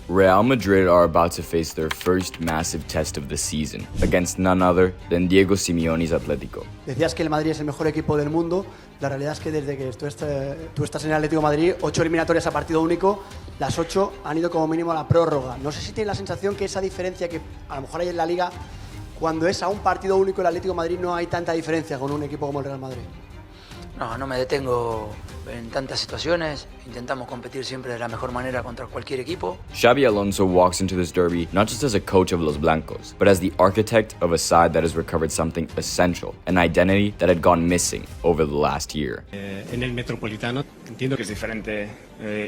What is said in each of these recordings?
Real Madrid are about to face their first massive test of the season against none other than Diego Simeone's Atletico. Decías que el Madrid es el mejor equipo del mundo. La realidad es que desde que tú estás en el Atlético de Madrid, 8 eliminatorias a partido único, las 8 han ido como mínimo a la prórroga. No sé si tienes la sensación que esa diferencia que a lo mejor hay en la Liga, cuando es a un partido único el Atlético de Madrid, no hay tanta diferencia con un equipo como el Real Madrid. No me detengo en tantas situaciones. Intentamos competir siempre de la mejor manera contra cualquier equipo. Xabi Alonso walks into this derby not just as a coach of Los Blancos, but as the architect of a side that has recovered something essential, an identity that had gone missing over the last year. En el Metropolitano entiendo que es diferente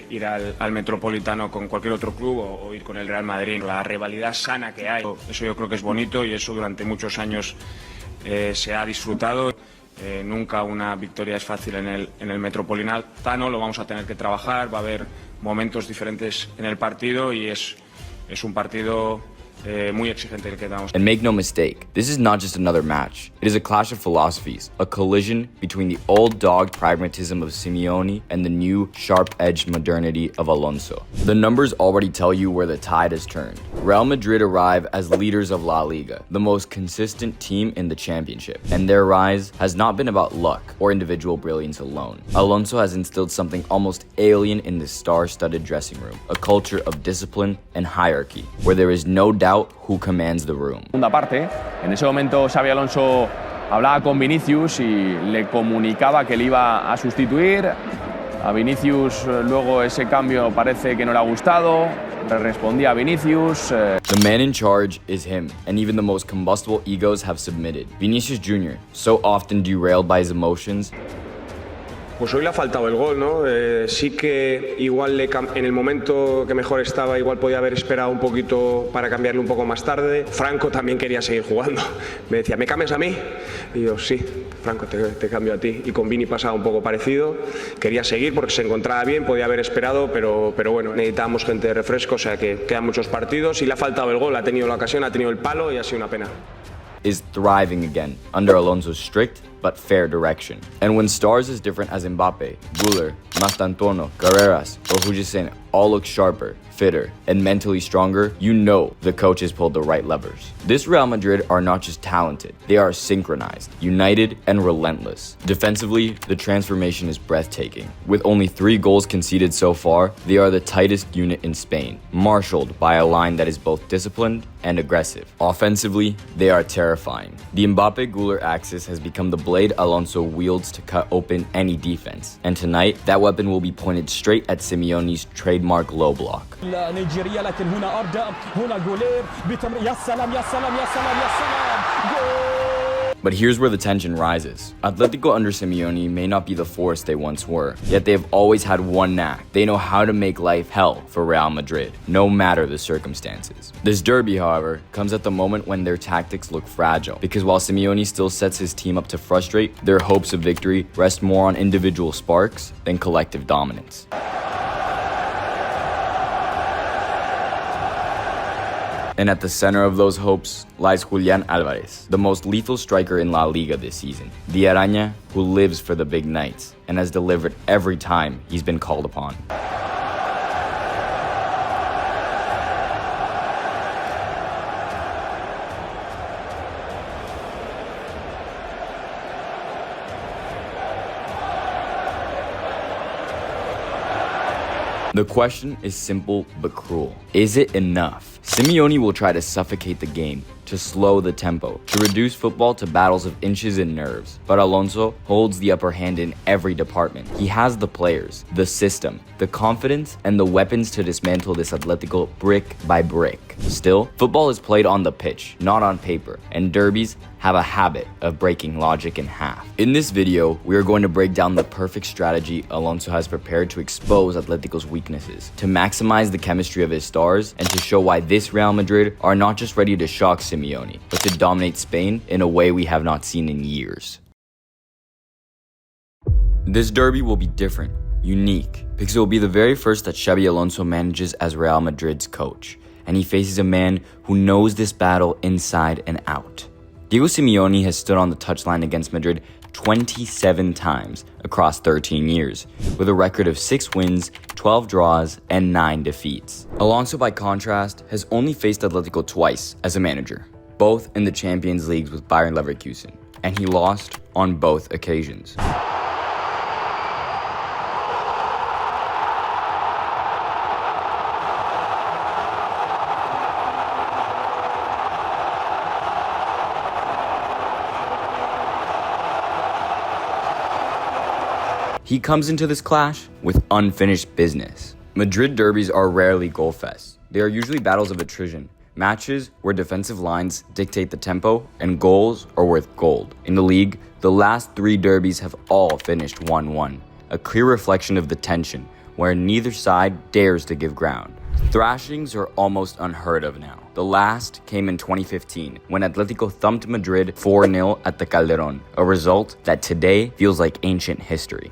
ir al Metropolitano con cualquier otro club o ir con el Real Madrid. La rivalidad sana que hay, eso yo creo que es bonito y eso durante muchos años se ha disfrutado. Nunca una victoria es fácil en el Metropolitano, lo vamos a tener que trabajar, va a haber momentos diferentes en el partido y es un partido muy exigente el que damos. And make no mistake, this is not just another match. It is a clash of philosophies, a collision between the old dog pragmatism of Simeone and the new sharp-edged modernity of Alonso. The numbers already tell you where the tide has turned. Real Madrid arrive as leaders of La Liga, the most consistent team in the championship, and their rise has not been about luck or individual brilliance alone. Alonso has instilled something almost alien in this star-studded dressing room, a culture of discipline and hierarchy, where there is no doubt who commands the room. Segunda parte, en ese momento Xabi Alonso hablaba con Vinicius y le comunicaba que le iba a sustituir. A Vinicius luego ese cambio parece que no le ha gustado. Le respondía a Vinicius. The man in charge is him, and even the most combustible egos have submitted. Vinicius Jr., so often derailed by his emotions. Pues hoy le ha faltado el gol, ¿no? Sí que igual en el momento que mejor estaba, igual podía haber esperado un poquito para cambiarle un poco más tarde. Franco también quería seguir jugando. Me decía, ¿me cambias a mí? Y yo, sí, Franco, te cambio a ti. Y con Vini pasaba un poco parecido. Quería seguir porque se encontraba bien, podía haber esperado, pero bueno, necesitábamos gente de refresco, o sea que quedan muchos partidos y le ha faltado el gol, ha tenido la ocasión, ha tenido el palo y ha sido una pena. Is thriving again under Alonso's strict but fair direction. And when stars as different as Mbappe, Guler, Mastantuono, Carreras, or Huijsen all look sharper, fitter, and mentally stronger, you know the coach has pulled the right levers. This Real Madrid are not just talented, they are synchronized, united, and relentless. Defensively, the transformation is breathtaking. With only 3 goals conceded so far, they are the tightest unit in Spain, marshaled by a line that is both disciplined and aggressive. Offensively, they are terrifying. The Mbappe-Guler axis has become the blade Alonso wields to cut open any defense. And tonight, that weapon will be pointed straight at Simeone's trademark low block. نيجيريا لكن هنا أردا هنا غولير يا سلام يا سلام يا سلام يا سلام جول. But here's where the tension rises. Atletico under Simeone may not be the force they once were, yet they have always had one knack. They know how to make life hell for Real Madrid, no matter the circumstances. This derby, however, comes at the moment when their tactics look fragile, because while Simeone still sets his team up to frustrate, their hopes of victory rest more on individual sparks than collective dominance. And at the center of those hopes lies Julián Álvarez, the most lethal striker in La Liga this season. The Araña who lives for the big nights and has delivered every time he's been called upon. The question is simple but cruel. Is it enough? Simeone will try to suffocate the game, to slow the tempo, to reduce football to battles of inches and nerves. But Alonso holds the upper hand in every department. He has the players, the system, the confidence, and the weapons to dismantle this Atletico brick by brick. Still, football is played on the pitch, not on paper, and derbies have a habit of breaking logic in half. In this video, we are going to break down the perfect strategy Alonso has prepared to expose Atletico's weaknesses, to maximize the chemistry of his stars, and to show why this Real Madrid are not just ready to shock Simeone, but to dominate Spain in a way we have not seen in years. This derby will be different, unique, because it will be the very first that Xabi Alonso manages as Real Madrid's coach, and he faces a man who knows this battle inside and out. Diego Simeone has stood on the touchline against Madrid 27 times across 13 years, with a record of 6 wins, 12 draws, and 9 defeats. Alonso, by contrast, has only faced Atletico twice as a manager, both in the Champions Leagues with Bayern Leverkusen, and he lost on both occasions. He comes into this clash with unfinished business. Madrid derbies are rarely goal fests. They are usually battles of attrition, matches where defensive lines dictate the tempo and goals are worth gold. In the league, the last 3 derbies have all finished 1-1, a clear reflection of the tension where neither side dares to give ground. Thrashings are almost unheard of now. The last came in 2015 when Atletico thumped Madrid 4-0 at the Calderón, a result that today feels like ancient history.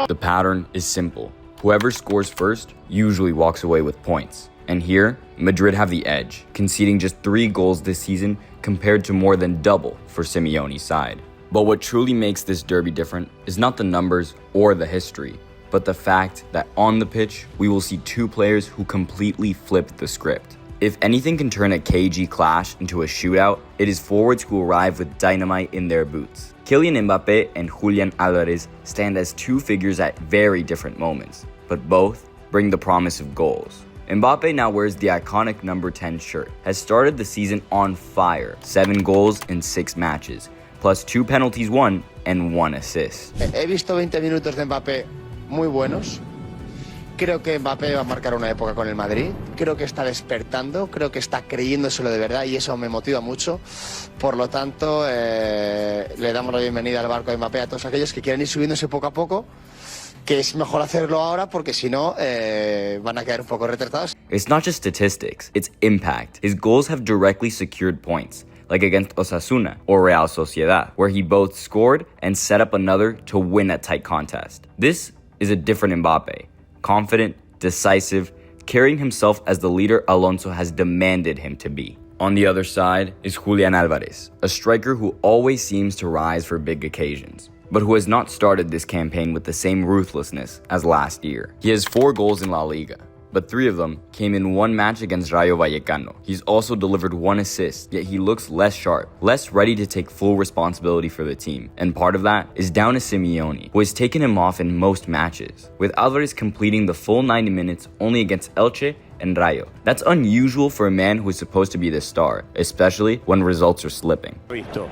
The pattern is simple. Whoever scores first usually walks away with points. And here, Madrid have the edge, conceding just 3 goals this season compared to more than double for Simeone's side. But what truly makes this derby different is not the numbers or the history, but the fact that on the pitch, we will see 2 players who completely flipped the script. If anything can turn a cagey clash into a shootout, it is forwards who arrive with dynamite in their boots. Kylian Mbappe and Julian Álvarez stand as 2 figures at very different moments, but both bring the promise of goals. Mbappe now wears the iconic number 10 shirt, has started the season on fire, 7 goals in 6 matches, plus 2 penalties won and 1 assist. He visto 20 minutos de Mbappé muy buenos. Creo que Mbappé va a marcar una época con el Madrid. Creo que está despertando, creo que está creyéndoselo de verdad y eso me motiva mucho. Por lo tanto, le damos la bienvenida al barco de Mbappé a todos aquellos que quieren ir subiéndose poco a poco, que es mejor hacerlo ahora porque si no van a quedar un poco retratados. It's not just statistics, it's impact. His goals have directly secured points, like against Osasuna or Real Sociedad, where he both scored and set up another to win a tight contest. This is a different Mbappe, confident, decisive, carrying himself as the leader Alonso has demanded him to be. On the other side is Julian Álvarez, a striker who always seems to rise for big occasions, but who has not started this campaign with the same ruthlessness as last year. He has 4 goals in La Liga, but 3 of them came in 1 match against Rayo Vallecano. He's also delivered 1 assist, yet he looks less sharp, less ready to take full responsibility for the team. And part of that is down to Simeone, who has taken him off in most matches, with Álvarez completing the full 90 minutes only against Elche and Rayo. That's unusual for a man who is supposed to be the star, especially when results are slipping. The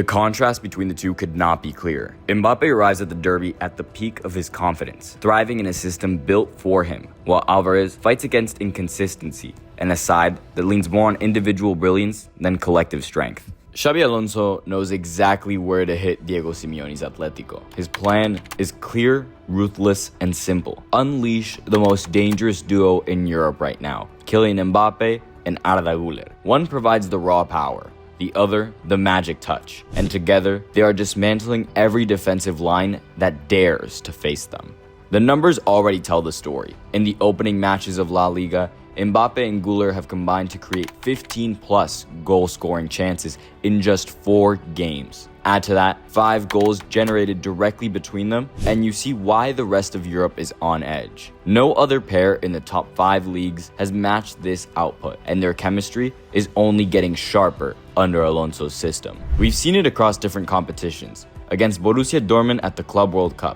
contrast between the two could not be clearer. Mbappe arrives at the derby at the peak of his confidence, thriving in a system built for him, while Álvarez fights against inconsistency and a side that leans more on individual brilliance than collective strength. Xabi Alonso knows exactly where to hit Diego Simeone's Atletico. His plan is clear, ruthless, and simple. Unleash the most dangerous duo in Europe right now, Kylian Mbappe and Arda Guler. One provides the raw power, the other the magic touch, and together they are dismantling every defensive line that dares to face them. The numbers already tell the story. In the opening matches of La Liga, Mbappe and Guler have combined to create 15+ goal-scoring chances in just 4 games. Add to that 5 goals generated directly between them, and you see why the rest of Europe is on edge. No other pair in the top 5 leagues has matched this output, and their chemistry is only getting sharper under Alonso's system. We've seen it across different competitions, against Borussia Dortmund at the Club World Cup,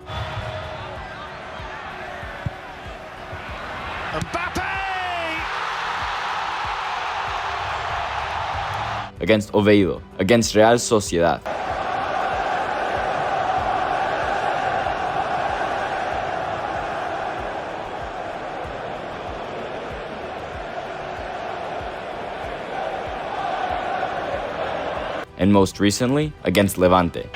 against Oviedo, against Real Sociedad, and most recently against Levante.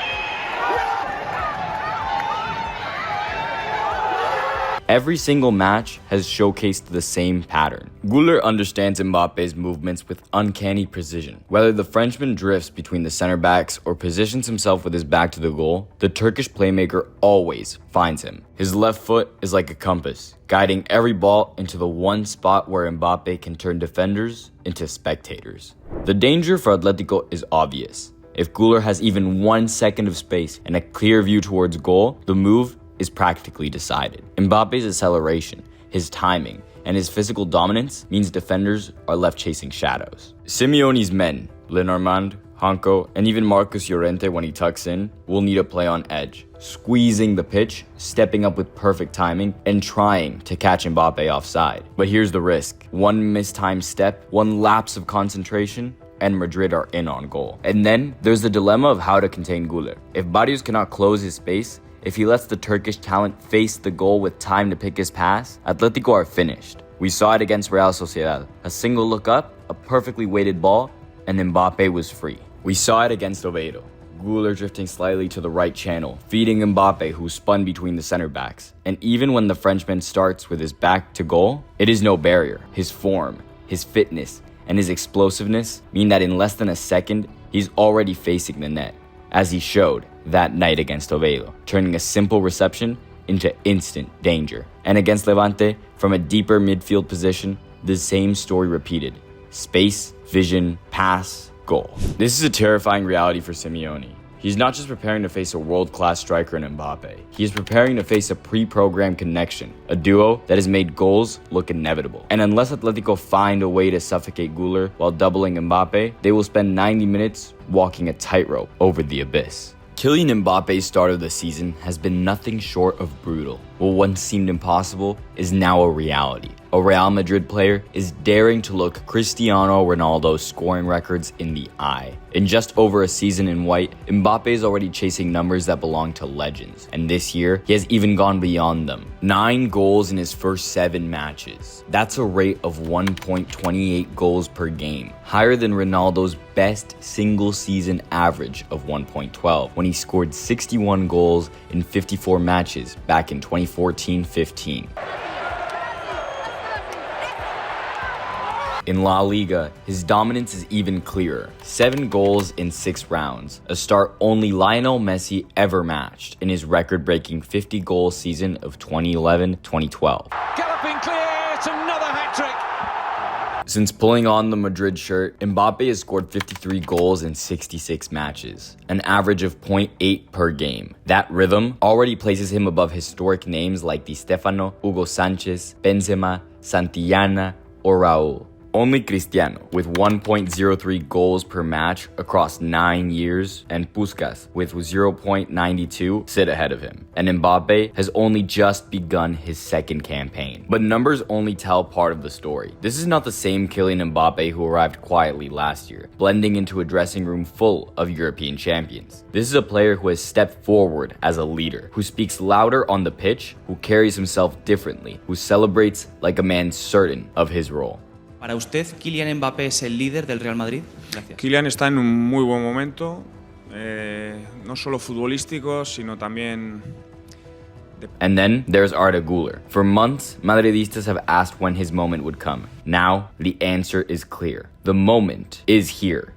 Every single match has showcased the same pattern. Guler understands Mbappe's movements with uncanny precision. Whether the Frenchman drifts between the center backs or positions himself with his back to the goal, the Turkish playmaker always finds him. His left foot is like a compass, guiding every ball into the one spot where Mbappe can turn defenders into spectators. The danger for Atletico is obvious. If Guler has even 1 second of space and a clear view towards goal, the move is practically decided. Mbappe's acceleration, his timing, and his physical dominance means defenders are left chasing shadows. Simeone's men, Lenormand, Hanko, and even Marcus Llorente when he tucks in, will need to play on edge, squeezing the pitch, stepping up with perfect timing, and trying to catch Mbappe offside. But here's the risk. One mistimed step, one lapse of concentration, and Madrid are in on goal. And then there's the dilemma of how to contain Guler. If Barrios cannot close his space, if he lets the Turkish talent face the goal with time to pick his pass, Atletico are finished. We saw it against Real Sociedad. A single look up, a perfectly weighted ball, and Mbappe was free. We saw it against Oviedo. Guler drifting slightly to the right channel, feeding Mbappe who spun between the center backs. And even when the Frenchman starts with his back to goal, it is no barrier. His form, his fitness, and his explosiveness mean that in less than a second, he's already facing the net, as he showed that night against Oviedo, turning a simple reception into instant danger. And against Levante, from a deeper midfield position, the same story repeated. Space, vision, pass, goal. This is a terrifying reality for Simeone. He's not just preparing to face a world-class striker in Mbappe. He is preparing to face a pre-programmed connection, a duo that has made goals look inevitable. And unless Atletico find a way to suffocate Guler while doubling Mbappe, they will spend 90 minutes walking a tightrope over the abyss. Kylian Mbappe's start of the season has been nothing short of brutal. What once seemed impossible is now a reality. A Real Madrid player is daring to look Cristiano Ronaldo's scoring records in the eye. In just over a season in white, Mbappe is already chasing numbers that belong to legends. And this year, he has even gone beyond them. 9 goals in his first 7 matches. That's a rate of 1.28 goals per game, higher than Ronaldo's best single season average of 1.12 when he scored 61 goals in 54 matches back in 2014-15. In La Liga, his dominance is even clearer. 7 goals in 6 rounds, a start only Lionel Messi ever matched in his record-breaking 50-goal season of 2011-2012. Galloping clear, it's another hat-trick. Since pulling on the Madrid shirt, Mbappe has scored 53 goals in 66 matches, an average of 0.8 per game. That rhythm already places him above historic names like Di Stefano, Hugo Sanchez, Benzema, Santillana, or Raul. Only Cristiano, with 1.03 goals per match across 9 years, and Puskas, with 0.92, sit ahead of him. And Mbappe has only just begun his second campaign. But numbers only tell part of the story. This is not the same Kylian Mbappe who arrived quietly last year, blending into a dressing room full of European champions. This is a player who has stepped forward as a leader, who speaks louder on the pitch, who carries himself differently, who celebrates like a man certain of his role. Para usted, ¿Kylian Mbappé es el líder del Real Madrid? Gracias. Kylian está en un muy buen momento, no solo futbolístico, sino también... And then there's Arda Guler. For months, Madridistas have asked when his moment would come. Now, the answer is clear. The moment is here.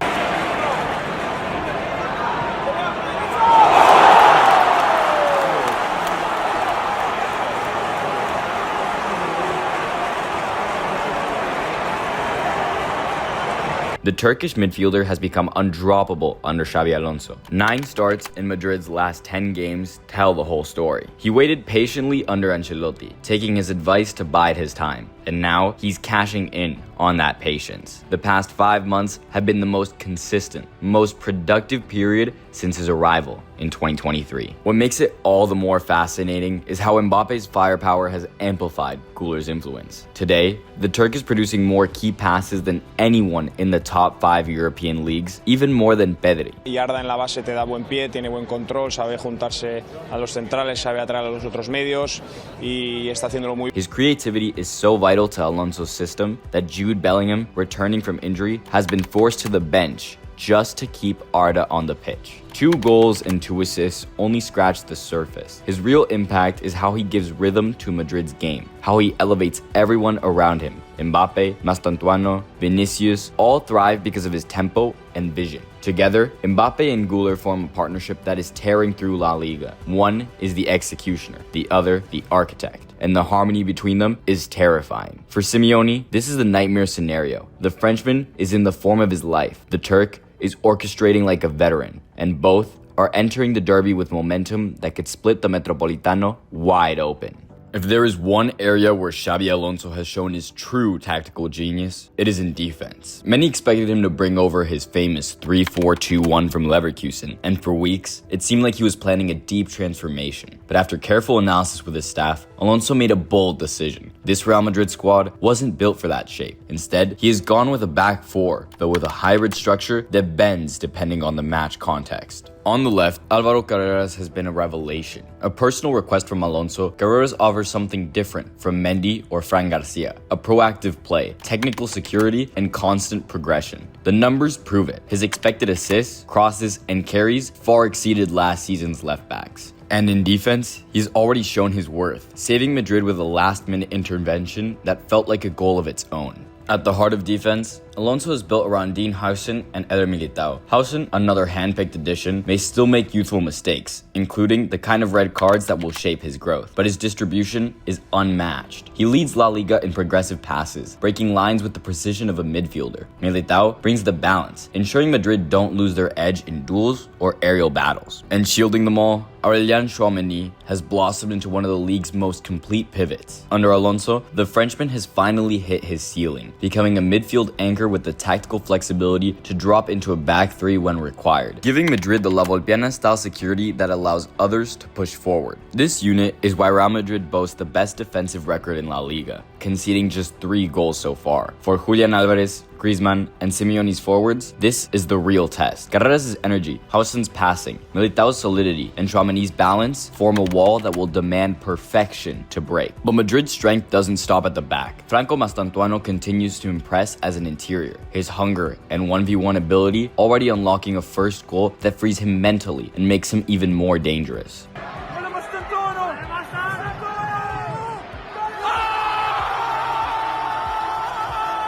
The Turkish midfielder has become undroppable under Xabi Alonso. 9 starts in Madrid's last 10 games tell the whole story. He waited patiently under Ancelotti, taking his advice to bide his time. And now he's cashing in on that patience. The past 5 months have been the most consistent, most productive period since his arrival in 2023. What makes it all the more fascinating is how Mbappe's firepower has amplified Guler's influence. Today, the Turk is producing more key passes than anyone in the top 5 European leagues, even more than Pedri. Y Arda en la base te da buen pie, tiene buen control, sabe juntarse a los centrales, sabe atraer a los otros medios y está haciéndolo muy bien. His creativity is so vital to Alonso's system that Jude Bellingham, returning from injury, has been forced to the bench just to keep Arda on the pitch. 2 goals and 2 assists only scratch the surface. His real impact is how he gives rhythm to Madrid's game, how he elevates everyone around him. Mbappe, Mastantuano, Vinicius all thrive because of his tempo and vision. Together, Mbappe and Guler form a partnership that is tearing through La Liga. One is the executioner, the other the architect. and the harmony between them is terrifying. For Simeone, this is the nightmare scenario. The Frenchman is in the form of his life. The Turk is orchestrating like a veteran, and both are entering the derby with momentum that could split the Metropolitano wide open. If there is one area where Xabi Alonso has shown his true tactical genius, it is in defense. Many expected him to bring over his famous 3-4-2-1 from Leverkusen, and for weeks, it seemed like he was planning a deep transformation. But after careful analysis with his staff, Alonso made a bold decision. This Real Madrid squad wasn't built for that shape. Instead, he has gone with a back four, but with a hybrid structure that bends depending on the match context. On the left, Álvaro Carreras has been a revelation. A personal request from Alonso, Carreras offers something different from Mendy or Fran Garcia. A proactive play, technical security, and constant progression. The numbers prove it. His expected assists, crosses, and carries far exceeded last season's left backs. And in defense, he's already shown his worth, saving Madrid with a last-minute intervention that felt like a goal of its own. At the heart of defense, Alonso is built around Dean Howson and Eder Militao. Howson, another handpicked addition, may still make youthful mistakes, including the kind of red cards that will shape his growth, but his distribution is unmatched. He leads La Liga in progressive passes, breaking lines with the precision of a midfielder. Militao brings the balance, ensuring Madrid don't lose their edge in duels or aerial battles. And shielding them all, Aurélien Tchouaméni has blossomed into one of the league's most complete pivots. Under Alonso, the Frenchman has finally hit his ceiling, becoming a midfield anchor with the tactical flexibility to drop into a back three when required, giving Madrid the La Volpiana-style security that allows others to push forward. This unit is why Real Madrid boasts the best defensive record in La Liga, conceding just 3 goals so far. For Julian Alvarez, Griezmann, and Simeone's forwards, this is the real test. Carreras' energy, Howson's passing, Militao's solidity, and Tchouaméni's balance form a wall that will demand perfection to break. But Madrid's strength doesn't stop at the back. Franco Mastantuano continues to impress as an interior. His hunger and 1v1 ability already unlocking a first goal that frees him mentally and makes him even more dangerous.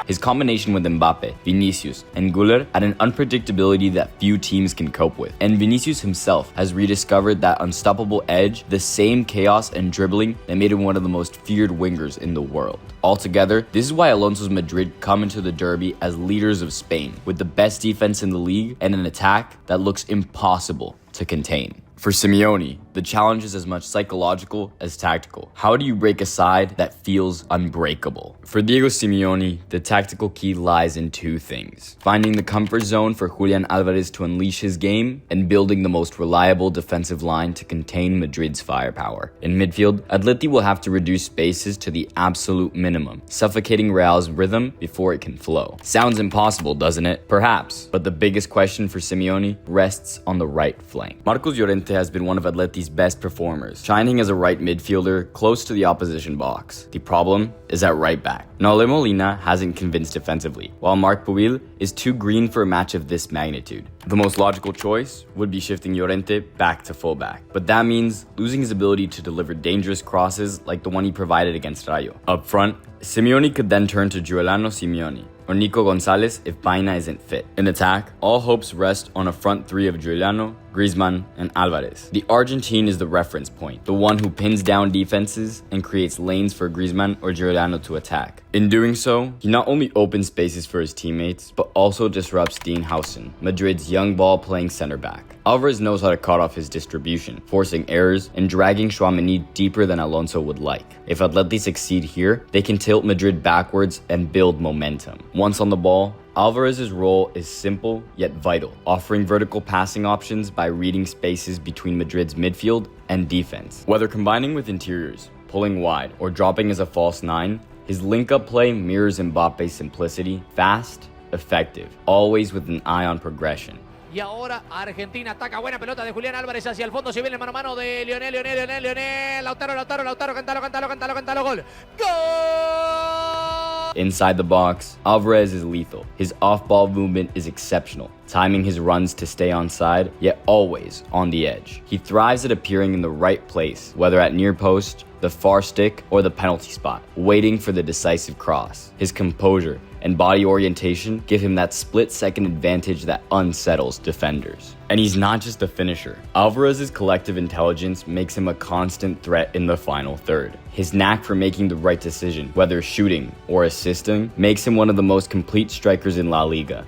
His combination with Mbappe, Vinicius, and Guler had an unpredictability that few teams can cope with. And Vinicius himself has rediscovered that unstoppable edge, the same chaos and dribbling that made him one of the most feared wingers in the world. Altogether, this is why Alonso's Madrid come into the derby as leaders of Spain, with the best defense in the league and an attack that looks impossible to contain. For Simeone, the challenge is as much psychological as tactical. How do you break a side that feels unbreakable? For Diego Simeone, the tactical key lies in 2 things: finding the comfort zone for Julian Alvarez to unleash his game, and building the most reliable defensive line to contain Madrid's firepower. In midfield, Atleti will have to reduce spaces to the absolute minimum, suffocating Real's rhythm before it can flow. Sounds impossible, doesn't it? Perhaps, but the biggest question for Simeone rests on the right flank. Marcos Llorente has been one of Atleti's best performers, shining as a right midfielder close to the opposition box. The problem is at right back. Nahuel Molina hasn't convinced defensively, while Marc Pubil is too green for a match of this magnitude. The most logical choice would be shifting Llorente back to fullback, but that means losing his ability to deliver dangerous crosses like the one he provided against Rayo. Up front, Simeone could then turn to Giuliano Simeone or Nico Gonzalez if Baena isn't fit. In attack, all hopes rest on a front 3 of Giuliano, Griezmann, and Alvarez. The Argentine is the reference point, the one who pins down defenses and creates lanes for Griezmann or Giuliano to attack. In doing so, he not only opens spaces for his teammates, but also disrupts Dean Howson, Madrid's young ball-playing center back. Alvarez knows how to cut off his distribution, forcing errors and dragging Tchouaméni deeper than Alonso would like. If Atleti succeed here, they can tilt Madrid backwards and build momentum. Once on the ball, Alvarez's role is simple yet vital, offering vertical passing options by reading spaces between Madrid's midfield and defense. Whether combining with interiors, pulling wide, or dropping as a false 9, his link-up play mirrors Mbappe's simplicity, fast, effective, always with an eye on progression. Y ahora Argentina ataca, buena pelota de Julián Álvarez hacia el fondo, se viene el mano a mano de Lionel, Lautaro, cántalo, gol. ¡Gol! Inside the box, Alvarez is lethal. His off-ball movement is exceptional, timing his runs to stay onside, yet always on the edge. He thrives at appearing in the right place, whether at near post, the far stick, or the penalty spot, waiting for the decisive cross. His composure and body orientation give him that split-second advantage that unsettles defenders. And he's not just a finisher. Alvarez's collective intelligence makes him a constant threat in the final third. His knack for making the right decision, whether shooting or assisting, makes him one of the most complete strikers in La Liga.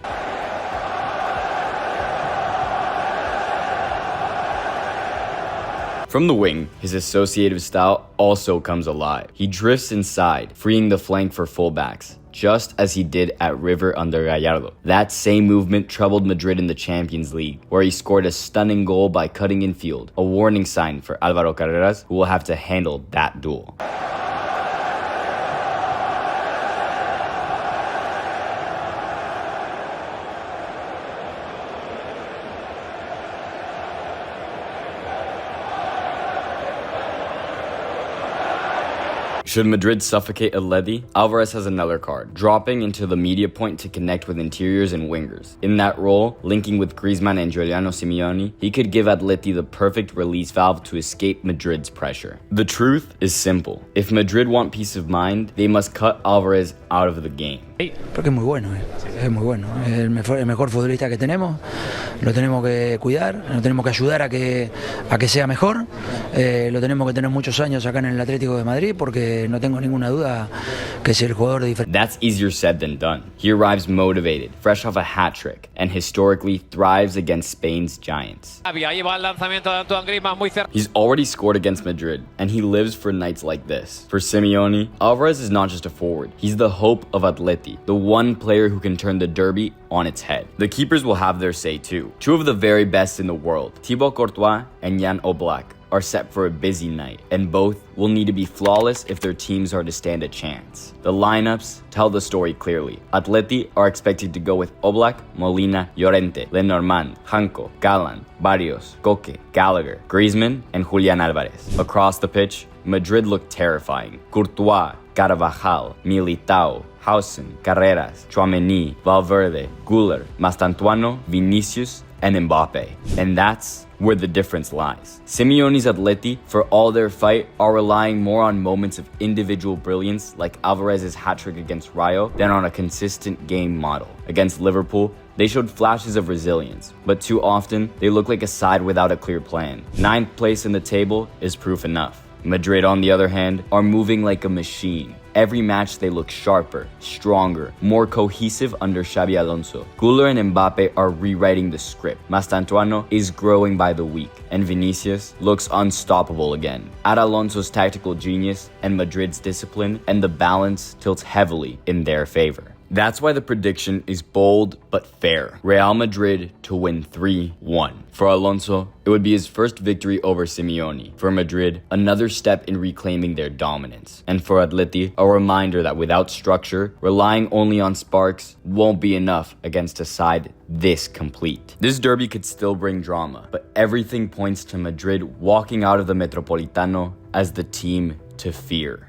From the wing, his associative style also comes alive. He drifts inside, freeing the flank for fullbacks, just as he did at River under Gallardo. That same movement troubled Madrid in the Champions League, where he scored a stunning goal by cutting infield, a warning sign for Álvaro Carreras, who will have to handle that duel. Should Madrid suffocate Atleti, Alvarez has another card, dropping into the media point to connect with interiors and wingers. In that role, linking with Griezmann and Giuliano Simeone, he could give Atleti the perfect release valve to escape Madrid's pressure. The truth is simple. If Madrid want peace of mind, they must cut Alvarez out of the game. Porque es muy bueno, es muy bueno. Es el mejor futbolista que tenemos. Lo tenemos que cuidar, lo tenemos que ayudar a que sea mejor. Lo tenemos que tener muchos años acá en el Atlético de Madrid porque no tengo ninguna duda que es el jugador diferente. That's easier said than done. He arrives motivated, fresh off a hat trick, and historically thrives against Spain's giants. Ahí va el lanzamiento de Antoine Griezmann muy cerca. He's already scored against Madrid, and he lives for nights like this. For Simeone, Alvarez is not just a forward. He's the hope of Atleti, the one player who can turn the derby on its head. The keepers will have their say too. Two of the very best in the world, Thibaut Courtois and Jan Oblak, are set for a busy night, and both will need to be flawless if their teams are to stand a chance. The lineups tell the story clearly. Atleti are expected to go with Oblak, Molina, Llorente, Lenormand, Janko, Galán, Barrios, Koke, Gallagher, Griezmann, and Julián Álvarez. Across the pitch, Madrid looked terrifying. Courtois, Carvajal, Militao, Hausen, Carreras, Tchouaméni, Valverde, Guler, Mastantuano, Vinicius, and Mbappe. And that's where the difference lies. Simeone's Atleti, for all their fight, are relying more on moments of individual brilliance like Alvarez's hat-trick against Rayo than on a consistent game model. Against Liverpool, they showed flashes of resilience, but too often, they look like a side without a clear plan. 9th place in the table is proof enough. Madrid, on the other hand, are moving like a machine. Every match they look sharper, stronger, more cohesive under Xabi Alonso. Guler and Mbappe are rewriting the script. Mastantuano is growing by the week, and Vinicius looks unstoppable again. Add Alonso's tactical genius and Madrid's discipline, and the balance tilts heavily in their favor. That's why the prediction is bold but fair. Real Madrid to win 3-1. For Alonso, it would be his first victory over Simeone. For Madrid, another step in reclaiming their dominance. And for Atleti, a reminder that without structure, relying only on sparks won't be enough against a side this complete. This derby could still bring drama, but everything points to Madrid walking out of the Metropolitano as the team to fear.